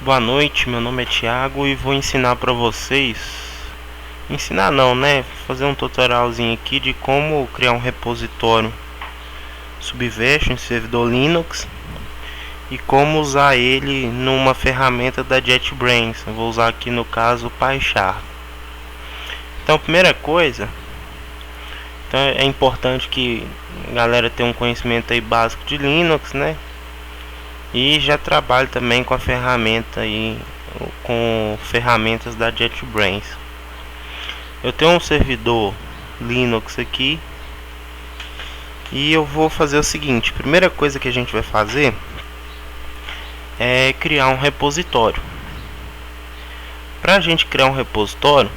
Boa noite, meu nome é Thiago e vou ensinar para vocês. Ensinar não, né? Fazer um tutorialzinho aqui de como criar um repositório Subversion em servidor Linux e como usar ele numa ferramenta da JetBrains. Eu vou usar aqui no caso o PyCharm. Então, primeira coisa, então é importante que a galera tenha um conhecimento aí básico de Linux, né? E já trabalho também com a ferramenta aí, com ferramentas da JetBrains. Eu tenho um servidor Linux aqui e eu vou fazer o seguinte: primeira coisa que a gente vai fazer é criar um repositório. Para a gente criar um repositório,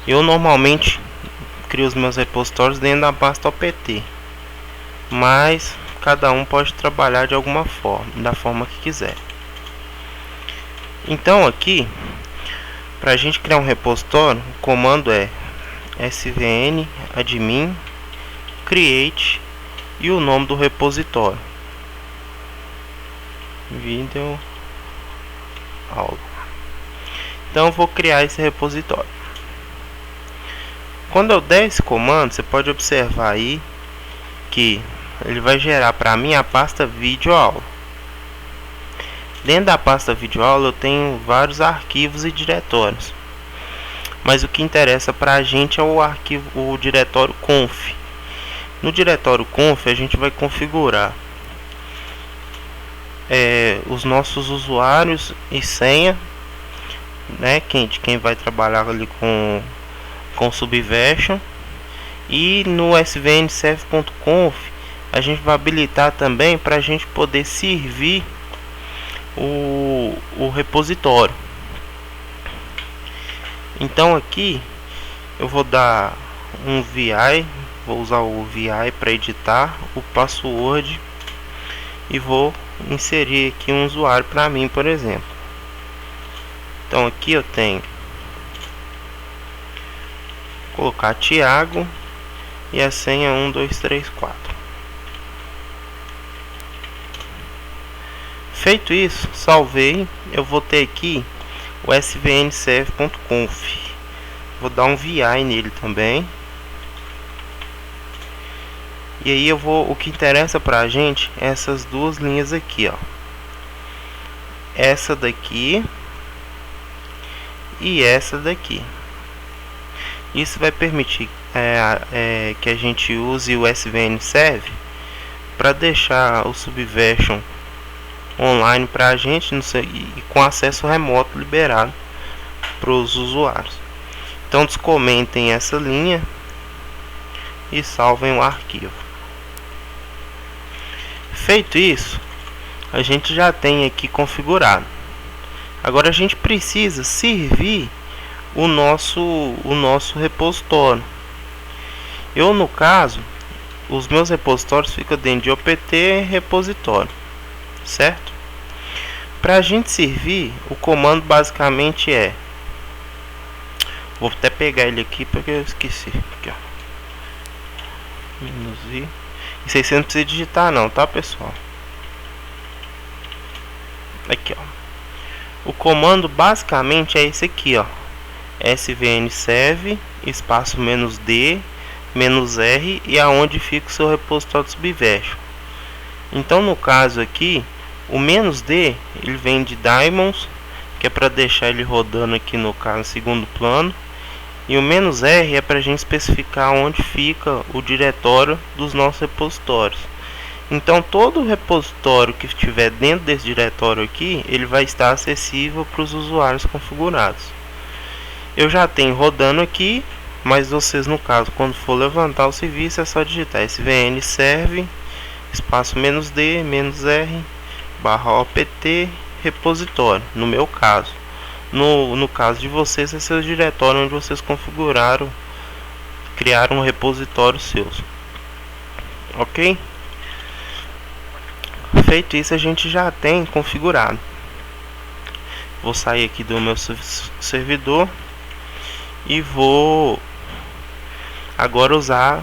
eu normalmente crio os meus repositórios dentro da pasta opt, mas cada um pode trabalhar de alguma forma, da forma que quiser. Então aqui, para a gente criar um repositório, o comando é svn admin create e o nome do repositório video aula. Então eu vou criar esse repositório. Quando eu der esse comando, você pode observar aí que ele vai gerar para mim a pasta vídeo aula. Dentro da pasta vídeo aula eu tenho vários arquivos e diretórios, mas o que interessa para a gente é o diretório conf. No diretório conf a gente vai configurar os nossos usuários e senha, né, quem vai trabalhar ali com Subversion, e no svnserv.conf a gente vai habilitar também para a gente poder servir o repositório. Então aqui eu vou dar um VI, vou usar o VI para editar o password e vou inserir aqui um usuário para mim, por exemplo. Então aqui eu tenho colocar Thiago e a senha 1234. Feito isso, salvei. Eu vou ter aqui o svnserv.conf. Vou dar um VI nele também. E aí o que interessa pra gente é essas duas linhas aqui, ó. Essa daqui e essa daqui. Isso vai permitir que a gente use o svnserv para deixar o Subversion online para a gente, não sei, e com acesso remoto liberado para os usuários. Então descomentem essa linha e salvem o arquivo. Feito isso, a gente já tem aqui configurado. Agora a gente precisa servir o nosso repositório. Eu, no caso, os meus repositórios ficam dentro de opt repositório, certo? Para a gente servir, o comando basicamente vou até pegar ele aqui porque eu esqueci. Aqui, ó. -i. Isso aí você não precisa digitar não, tá, pessoal? Aqui, ó. O comando basicamente é esse aqui, ó. svnserv espaço -d -r e aonde fica o seu repositório de Subversion. Então no caso aqui, o -d ele vem de Daemons, que é para deixar ele rodando aqui no caso segundo plano, e o -r é para a gente especificar onde fica o diretório dos nossos repositórios. Então todo repositório que estiver dentro desse diretório aqui, ele vai estar acessível para os usuários configurados. Eu já tenho rodando aqui, mas vocês, no caso, quando for levantar o serviço, é só digitar svnserv espaço -d -r /opt repositório. No meu caso, no caso de vocês, esse é o diretório onde vocês configuraram, criaram um repositório seus, ok? Feito isso, a gente já tem configurado. Vou sair aqui do meu servidor e vou agora usar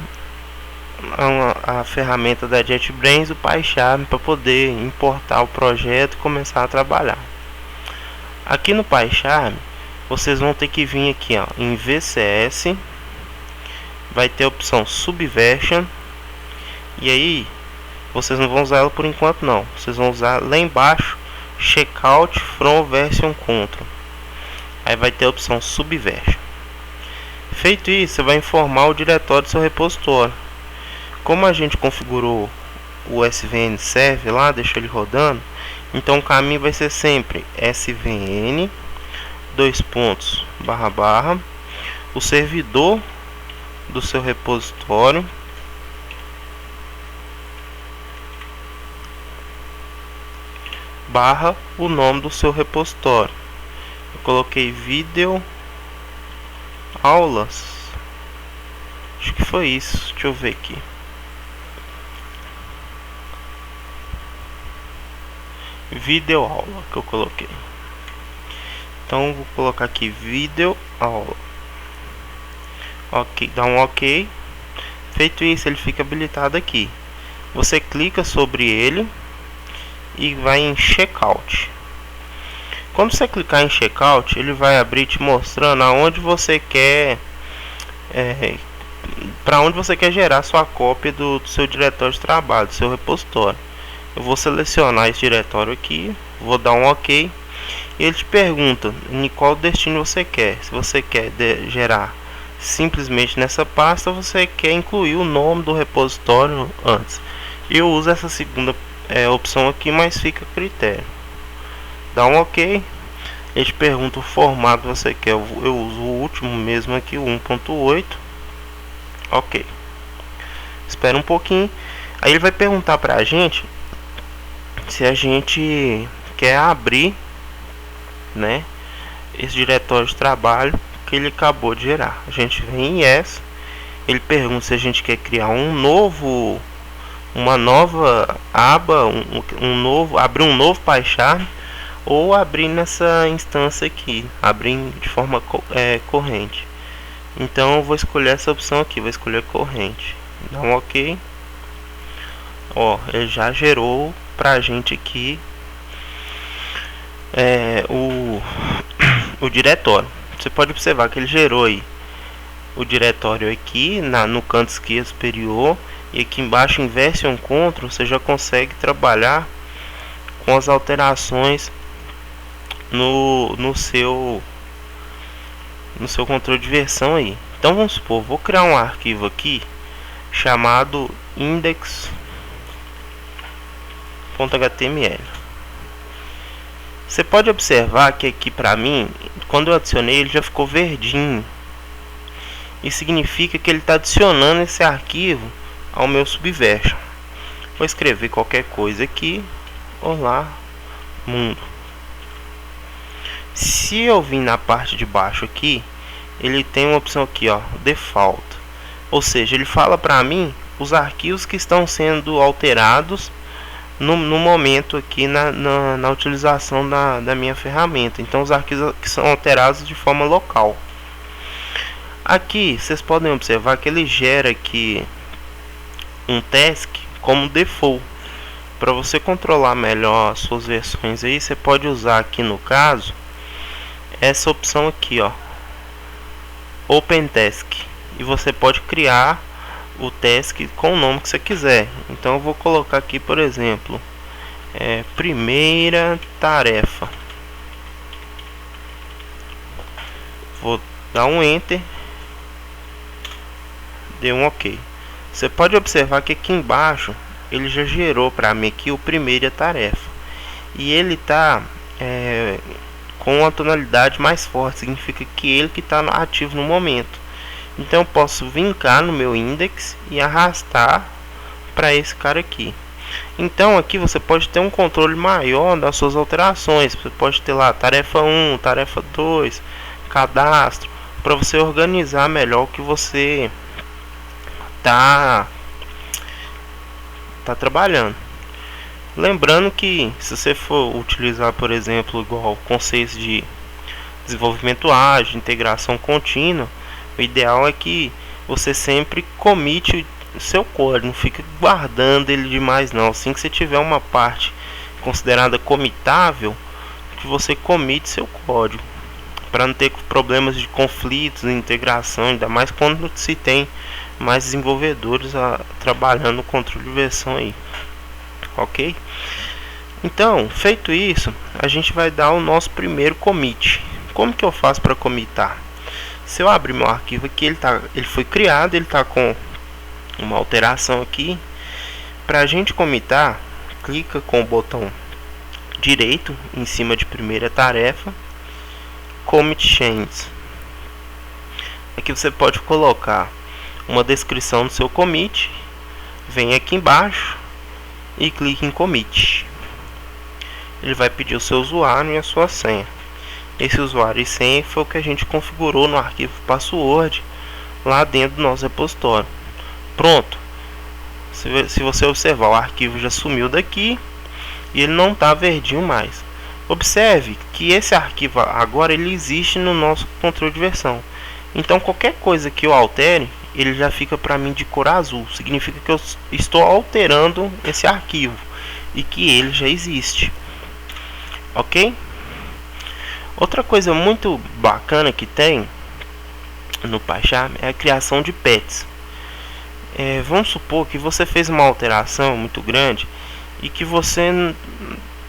a ferramenta da JetBrains, o PyCharm, para poder importar o projeto e começar a trabalhar. Aqui no PyCharm, vocês vão ter que vir aqui, ó, em VCS, vai ter a opção Subversion, e aí vocês não vão usar ela por enquanto não, vocês vão usar lá embaixo Checkout from Version Control, aí vai ter a opção Subversion. Feito isso, você vai informar o diretório do seu repositório. Como a gente configurou o SVN server lá, deixa ele rodando, então o caminho vai ser sempre svn // o servidor do seu repositório / o nome do seu repositório. Eu coloquei vídeo aulas, acho que foi isso, deixa eu ver aqui. Vídeo aula que eu coloquei. Então vou colocar aqui vídeo aula. Ok, dá um ok. Feito isso, ele fica habilitado aqui. Você clica sobre ele e vai em checkout. Quando você clicar em checkout, ele vai abrir te mostrando aonde você quer, para onde você quer gerar sua cópia do seu diretório de trabalho, do seu repositório. Eu vou selecionar esse diretório aqui, vou dar um ok, e ele te pergunta em qual destino você quer. Se você quer gerar simplesmente nessa pasta, você quer incluir o nome do repositório antes. Eu uso essa segunda opção aqui, mas fica a critério. Dá um ok, ele te pergunta o formato que você quer. Eu uso o último mesmo aqui, o 1.8. Ok, espera um pouquinho, aí ele vai perguntar pra gente se a gente quer abrir, né, esse diretório de trabalho que ele acabou de gerar. A gente vem em yes, ele pergunta se a gente quer criar uma nova aba, abrir um novo PyCharm, ou abrir nessa instância aqui, abrir de forma corrente. Então eu vou escolher essa opção aqui, vou escolher corrente, dá um ok. Ó, ele já gerou pra gente aqui o diretório. Você pode observar que ele gerou aí o diretório aqui no canto esquerdo superior, e aqui embaixo em Version Control você já consegue trabalhar com as alterações no seu controle de versão aí. Então vamos supor, vou criar um arquivo aqui chamado index.html. Você pode observar que aqui para mim, quando eu adicionei, ele já ficou verdinho. Isso significa que ele está adicionando esse arquivo ao meu Subversion. Vou escrever qualquer coisa aqui. Olá, mundo. Se eu vir na parte de baixo aqui, ele tem uma opção aqui, ó, default. Ou seja, ele fala para mim os arquivos que estão sendo alterados no momento aqui na utilização da minha ferramenta. Então os arquivos que são alterados de forma local. Aqui vocês podem observar que ele gera aqui um task como default. Para você controlar melhor as suas versões aí, você pode usar aqui no caso essa opção aqui, ó, Open Task, e você pode criar o task com o nome que você quiser. Então eu vou colocar aqui, por exemplo, primeira tarefa. Vou dar um enter, deu um ok. Você pode observar que aqui embaixo ele já gerou para mim aqui o primeira tarefa, e ele tá com uma tonalidade mais forte, significa que ele que está ativo no momento. Então eu posso vincar no meu index e arrastar para esse cara aqui. Então aqui você pode ter um controle maior das suas alterações. Você pode ter lá tarefa 1, tarefa 2, cadastro, para você organizar melhor o que você tá trabalhando. Lembrando que se você for utilizar, por exemplo, igual conceitos de desenvolvimento ágil, integração contínua, o ideal é que você sempre commite o seu código, não fica guardando ele demais não. Assim que você tiver uma parte considerada comitável, que você comite seu código, para não ter problemas de conflitos, de integração, ainda mais quando se tem mais desenvolvedores trabalhando no controle de versão aí, ok? Então, feito isso, a gente vai dar o nosso primeiro commit. Como que eu faço para commitar? Se eu abrir meu arquivo aqui, ele foi criado, ele está com uma alteração aqui. Para a gente commitar, clica com o botão direito em cima de primeira tarefa, Commit Changes. Aqui você pode colocar uma descrição do seu commit, vem aqui embaixo e clique em Commit. Ele vai pedir o seu usuário e a sua senha. Esse usuário e senha foi o que a gente configurou no arquivo password lá dentro do nosso repositório. Pronto. Se você observar, o arquivo já sumiu daqui e ele não está verdinho mais. Observe que esse arquivo agora ele existe no nosso controle de versão. Então qualquer coisa que eu altere, ele já fica para mim de cor azul. Significa que eu estou alterando esse arquivo e que ele já existe. Ok? Outra coisa muito bacana que tem no PyCharm é a criação de patches. Vamos supor que você fez uma alteração muito grande e que você,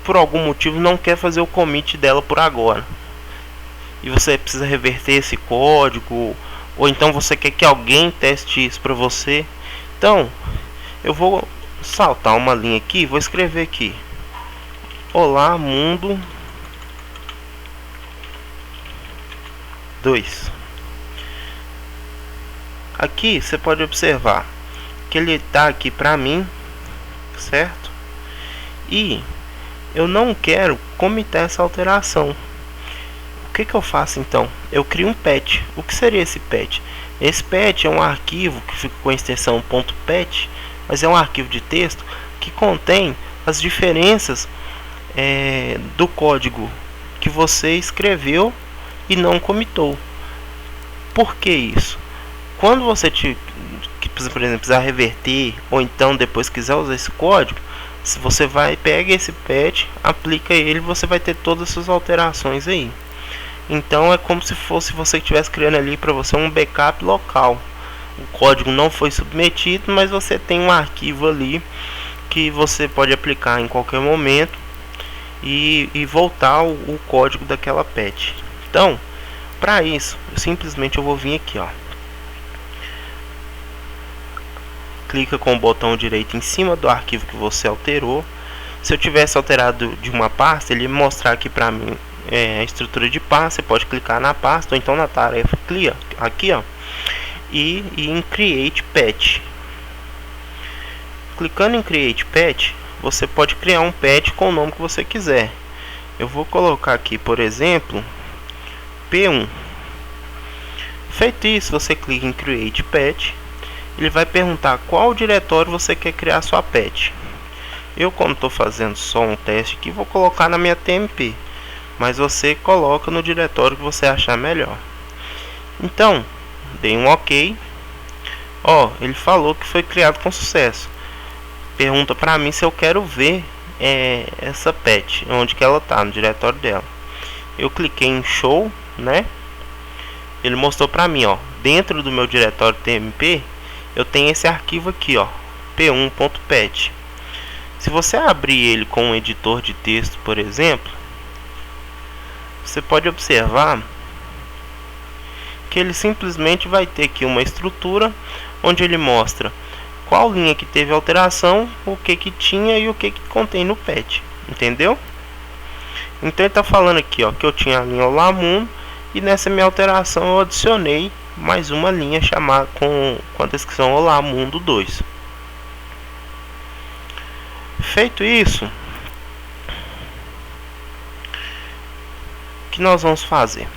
por algum motivo, não quer fazer o commit dela por agora. E você precisa reverter esse código, ou então você quer que alguém teste isso para você. Então, eu vou saltar uma linha aqui, vou escrever aqui: Olá Mundo 2. Aqui você pode observar que ele está aqui para mim, certo? E eu não quero commitar essa alteração. O que eu faço então? Eu crio um patch. O que seria esse patch? Esse patch é um arquivo que fica com a extensão .patch, mas é um arquivo de texto que contém as diferenças do código que você escreveu e não commitou. Por que isso? Quando você por exemplo, precisar reverter, ou então depois quiser usar esse código, se você pega esse patch, aplica ele, você vai ter todas as suas alterações aí. Então é como se fosse você que estivesse criando ali para você um backup local. O código não foi submetido, mas você tem um arquivo ali que você pode aplicar em qualquer momento e voltar o código daquela patch. Então, para isso, simplesmente eu vou vir aqui, ó. Clica com o botão direito em cima do arquivo que você alterou. Se eu tivesse alterado de uma pasta, ele ia mostrar aqui para mim a estrutura de pasta. Você pode clicar na pasta ou então na tarefa aqui, ó, e em Create Patch. Clicando em Create Patch, você pode criar um patch com o nome que você quiser. Eu vou colocar aqui, por exemplo, P1. Feito isso, você clica em Create Patch. Ele vai perguntar qual diretório você quer criar sua patch. Eu, como estou fazendo só um teste aqui, vou colocar na minha TMP, mas você coloca no diretório que você achar melhor. Então, dei um OK. Ó, ele falou que foi criado com sucesso. Pergunta para mim se eu quero ver essa patch, onde que ela está, no diretório dela. Eu cliquei em Show, né? Ele mostrou para mim, ó, dentro do meu diretório TMP, eu tenho esse arquivo aqui, ó, p1.patch. Se você abrir ele com um editor de texto, por exemplo, você pode observar que ele simplesmente vai ter aqui uma estrutura onde ele mostra qual linha que teve alteração, o que tinha e o que contém no patch, entendeu? Então ele está falando aqui, ó, que eu tinha a linha Olá Mundo, e nessa minha alteração eu adicionei mais uma linha chamada com a descrição Olá Mundo 2. Feito isso, o que nós vamos fazer?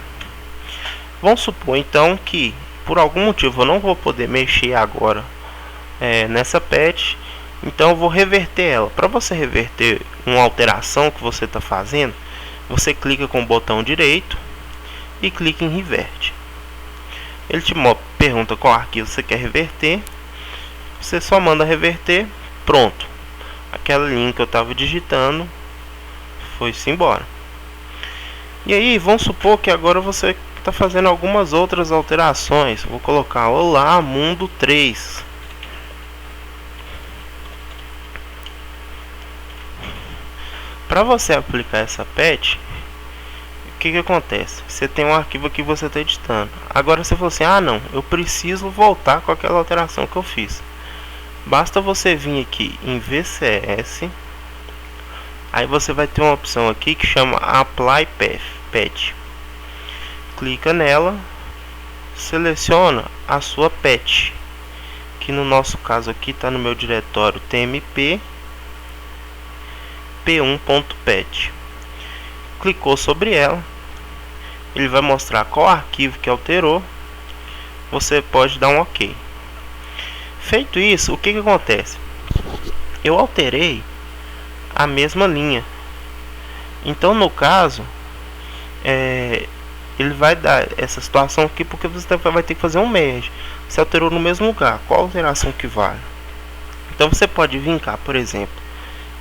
Vamos supor então que por algum motivo eu não vou poder mexer agora nessa patch, então eu vou reverter ela. Para você reverter uma alteração que você está fazendo, você clica com o botão direito e clica em Revert. Ele te pergunta qual arquivo você quer reverter. Você só manda reverter. Pronto. Aquela linha que eu estava digitando foi-se embora. E aí, vamos supor que agora você está fazendo algumas outras alterações. Vou colocar Olá Mundo 3. Para você aplicar essa patch, o que acontece? Você tem um arquivo aqui que você está editando. Agora você falou assim, ah não, eu preciso voltar com aquela alteração que eu fiz. Basta você vir aqui em VCS. Aí você vai ter uma opção aqui que chama Apply Patch. Clica nela, seleciona a sua patch, que no nosso caso aqui está no meu diretório tmp p1.patch. Clicou sobre ela, ele vai mostrar qual arquivo que alterou. Você pode dar um OK. Feito isso, o que acontece? Eu alterei a mesma linha. Então no caso ele vai dar essa situação aqui porque você vai ter que fazer um merge. Você alterou no mesmo lugar, qual alteração que vale? Então você pode vir cá, por exemplo,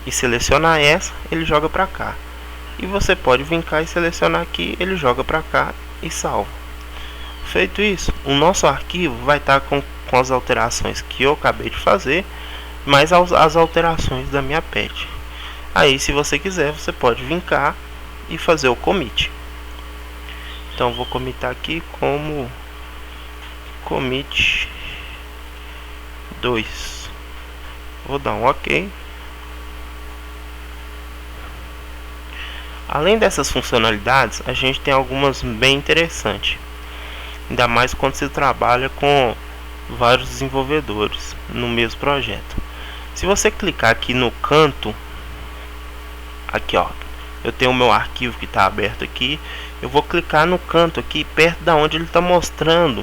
e selecionar essa, ele joga para cá. E você pode vir cá e selecionar aqui, ele joga para cá e salva. Feito isso, o nosso arquivo vai estar com as alterações que eu acabei de fazer, mais as alterações da minha patch. Aí se você quiser, você pode vir cá e fazer o commit. Então vou commitar aqui como commit 2. Vou dar um OK. Além dessas funcionalidades, a gente tem algumas bem interessantes. Ainda mais quando se trabalha com vários desenvolvedores no mesmo projeto. Se você clicar aqui no canto, aqui ó, eu tenho o meu arquivo que está aberto aqui. Eu vou clicar no canto aqui, perto da onde ele está mostrando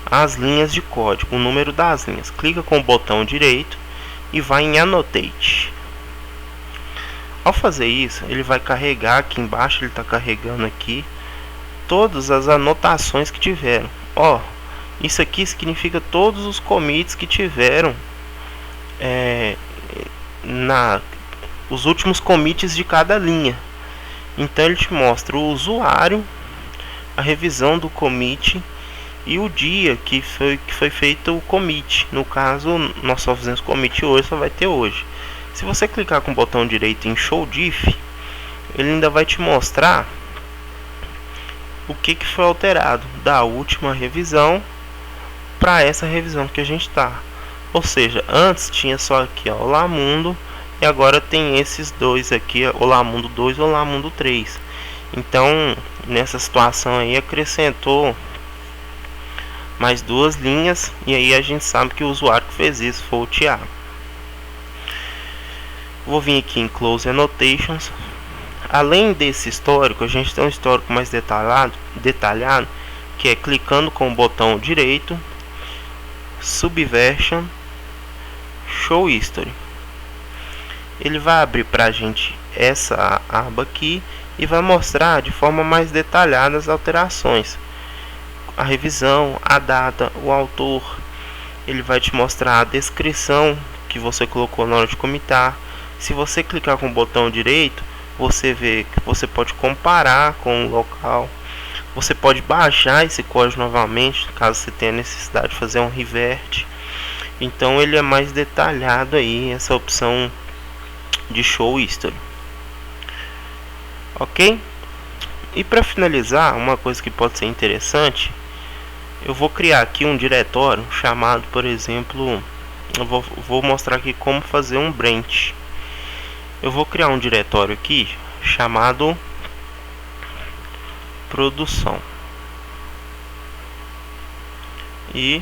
as linhas de código, o número das linhas. Clica com o botão direito e vai em Annotate. Ao fazer isso, ele vai carregar aqui embaixo, ele está carregando aqui todas as anotações que tiveram. Ó, isso aqui significa todos os commits que tiveram os últimos commits de cada linha. Então ele te mostra o usuário, a revisão do commit e o dia que foi feito o commit. No caso, nós só fizemos commit hoje, só vai ter hoje. Se você clicar com o botão direito em Show Diff, ele ainda vai te mostrar o que foi alterado da última revisão para essa revisão que a gente está. Ou seja, antes tinha só aqui ó, Olá Mundo, e agora tem esses dois aqui, Olá Mundo 2 e Olá Mundo 3. Então nessa situação aí acrescentou mais duas linhas, e aí a gente sabe que o usuário que fez isso foi o Thiago. Vou vir aqui em Close Annotations. Além desse histórico, a gente tem um histórico mais detalhado, que é clicando com o botão direito, Subversion, Show History. Ele vai abrir para a gente essa aba aqui e vai mostrar de forma mais detalhada as alterações, a revisão, a data, o autor. Ele vai te mostrar a descrição que você colocou na hora de comitar. Se você clicar com o botão direito, você vê que você pode comparar com o local. Você pode baixar esse código novamente, caso você tenha necessidade de fazer um revert. Então ele é mais detalhado aí, essa opção de Show History. Ok? E para finalizar, uma coisa que pode ser interessante, eu vou criar aqui um diretório chamado, por exemplo, eu vou mostrar aqui como fazer um branch. Eu vou criar um diretório aqui chamado produção e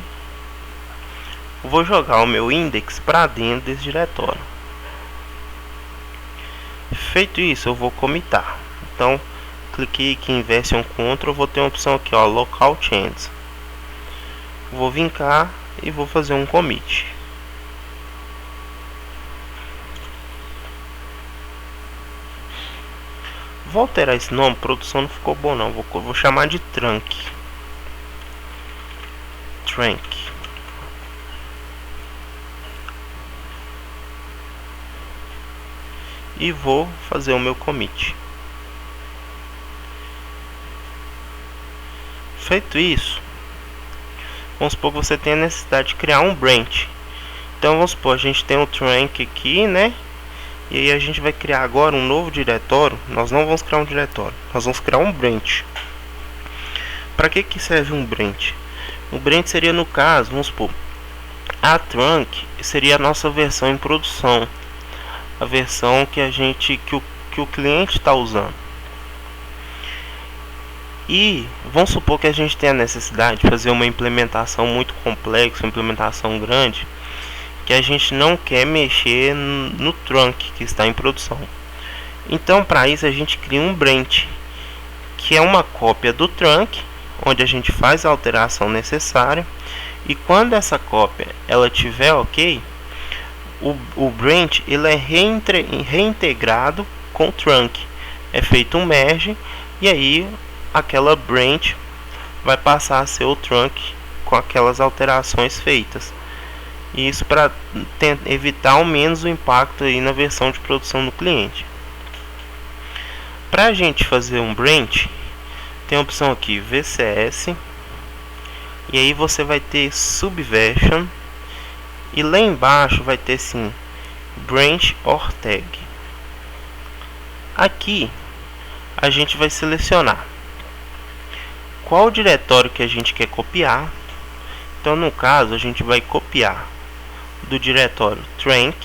vou jogar o meu index para dentro desse diretório. Feito isso, eu vou comitar. Então cliquei aqui em Version Control, vou ter uma opção aqui ó, Local Changes. Vou vir cá e vou fazer um commit. Vou alterar esse nome, produção não ficou bom não, vou chamar de Trunk. E vou fazer o meu commit. Feito isso, vamos supor que você tem a necessidade de criar um branch. Então vamos supor, a gente tem um trunk aqui, né? E aí a gente vai criar agora um novo diretório. Nós não vamos criar um diretório, nós vamos criar um branch. Para que serve um branch? Um branch seria, no caso, vamos supor, a trunk seria a nossa versão em produção, a versão que o cliente está usando. E vamos supor que a gente tenha a necessidade de fazer uma implementação muito complexa, uma implementação grande, que a gente não quer mexer no trunk que está em produção. Então, para isso, a gente cria um branch, que é uma cópia do trunk, onde a gente faz a alteração necessária. E quando essa cópia ela tiver ok, o branch ele é reintegrado com o trunk. É feito um merge e aí aquela branch vai passar a ser o trunk com aquelas alterações feitas. Isso para evitar ao menos o impacto aí na versão de produção do cliente. Para a gente fazer um branch, tem a opção aqui VCS, e aí você vai ter Subversion, e lá embaixo vai ter sim Branch or Tag. Aqui a gente vai selecionar qual diretório que a gente quer copiar. Então no caso a gente vai copiar do diretório trunk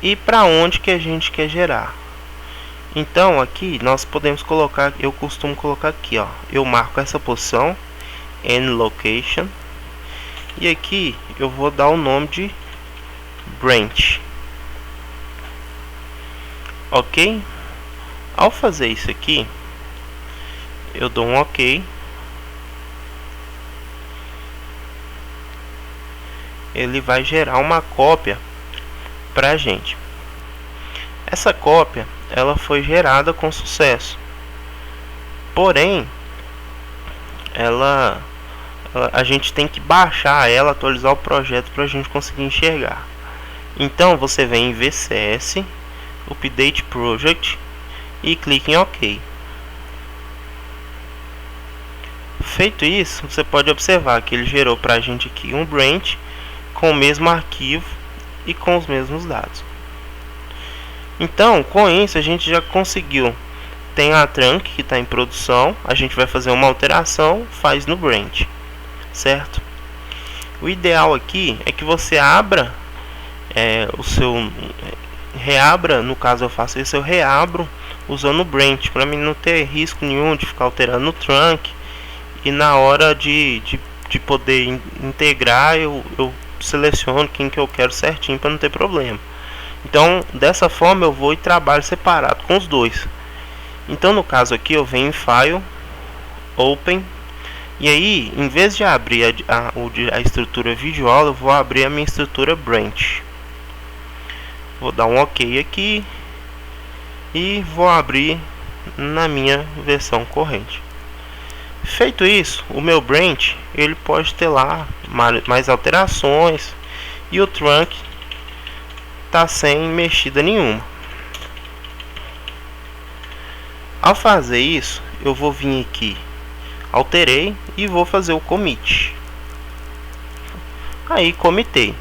e para onde que a gente quer gerar. Então aqui nós podemos colocar, eu costumo colocar aqui, ó, eu marco essa posição N location e aqui eu vou dar o nome de branch. Ok? Ao fazer isso aqui, eu dou um ok. Ele vai gerar uma cópia pra gente. Essa cópia ela foi gerada com sucesso, porém a gente tem que baixar ela, atualizar o projeto para a gente conseguir enxergar. Então você vem em VCS, Update Project e clique em OK. Feito isso, você pode observar que ele gerou para a gente aqui um branch com o mesmo arquivo e com os mesmos dados. Então, com isso a gente já conseguiu. Tem a trunk que está em produção, a gente vai fazer uma alteração, faz no branch, certo? O ideal aqui é que você abra reabra, no caso eu faço isso, eu reabro usando o branch, para mim não ter risco nenhum de ficar alterando no trunk, e na hora de poder integrar eu seleciono quem que eu quero certinho para não ter problema. Então dessa forma eu vou e trabalho separado com os dois. Então no caso aqui eu venho em File, Open, e aí em vez de abrir a estrutura visual, eu vou abrir a minha estrutura branch. Vou dar um OK aqui e vou abrir na minha versão corrente. Feito isso, o meu branch ele pode ter lá mais alterações e o trunk tá sem mexida nenhuma. Ao fazer isso, eu vou vir aqui, alterei e vou fazer o commit. Aí comitei.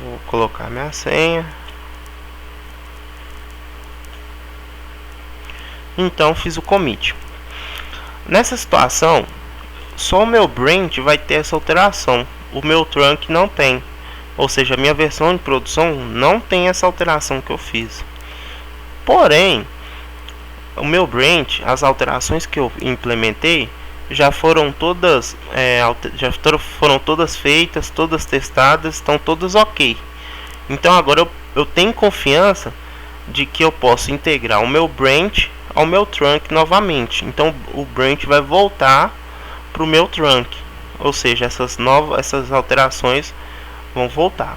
Vou colocar minha senha. Então fiz o commit. Nessa situação, só o meu branch vai ter essa alteração. O meu trunk não tem. Ou seja, a minha versão de produção não tem essa alteração que eu fiz. Porém, o meu branch, as alterações que eu implementei já foram todas feitas, todas testadas, estão todas ok. Então agora eu tenho confiança de que eu posso integrar o meu branch ao meu trunk novamente. Então o branch vai voltar para o meu trunk, ou seja, essas alterações vão voltar.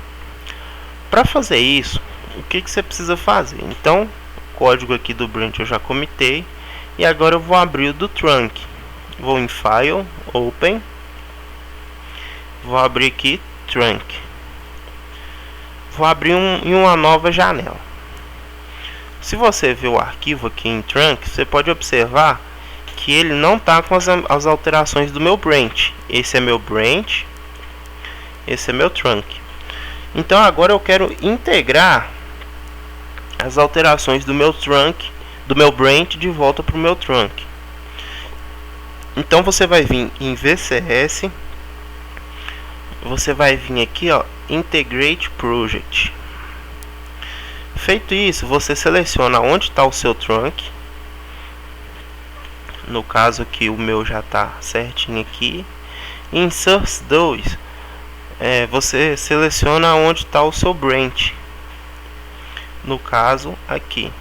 Para fazer isso, o que você precisa fazer? Então o código aqui do branch eu já comitei, e agora eu vou abrir o do trunk. Vou em File, Open, vou abrir aqui Trunk, vou abrir em uma nova janela. Se você ver o arquivo aqui em trunk, você pode observar que ele não está com as alterações do meu branch. Esse é meu branch, esse é meu trunk. Então agora eu quero integrar as alterações do meu trunk, do meu branch, de volta para o meu trunk. Então você vai vir em VCS, você vai vir aqui, ó, Integrate Project. Feito isso, você seleciona onde está o seu trunk. No caso aqui o meu já está certinho aqui. Em Source 2, você seleciona onde está o seu branch. No caso aqui,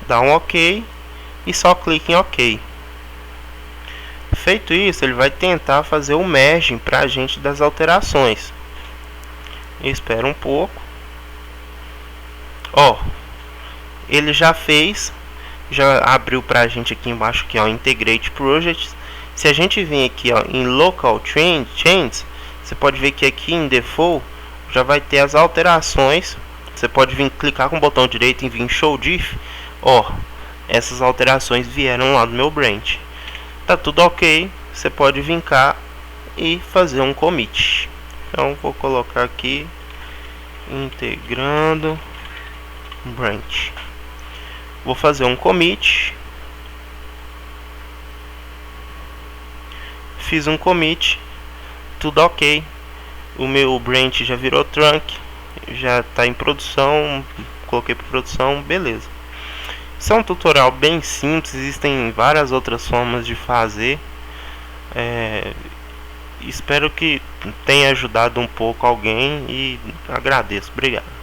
dá um OK e só clique em OK. Feito isso, ele vai tentar fazer o merging para a gente das alterações. Espera um pouco. Ó, ele já fez, já abriu para a gente aqui embaixo aqui, ó, Integrate Projects. Se a gente vir aqui, ó, em Local Changes, você pode ver que aqui em Default já vai ter as alterações. Você pode vir clicar com o botão direito e vir em Show Diff. Ó, essas alterações vieram lá do meu branch. Tá tudo ok. Você pode vir cá e fazer um commit. Então vou colocar aqui integrando branch. Vou fazer um commit. Fiz um commit, tudo ok. O meu branch já virou trunk, já está em produção, coloquei para produção, beleza. Isso é um tutorial bem simples, existem várias outras formas de fazer. Espero que tenha ajudado um pouco alguém e agradeço. Obrigado.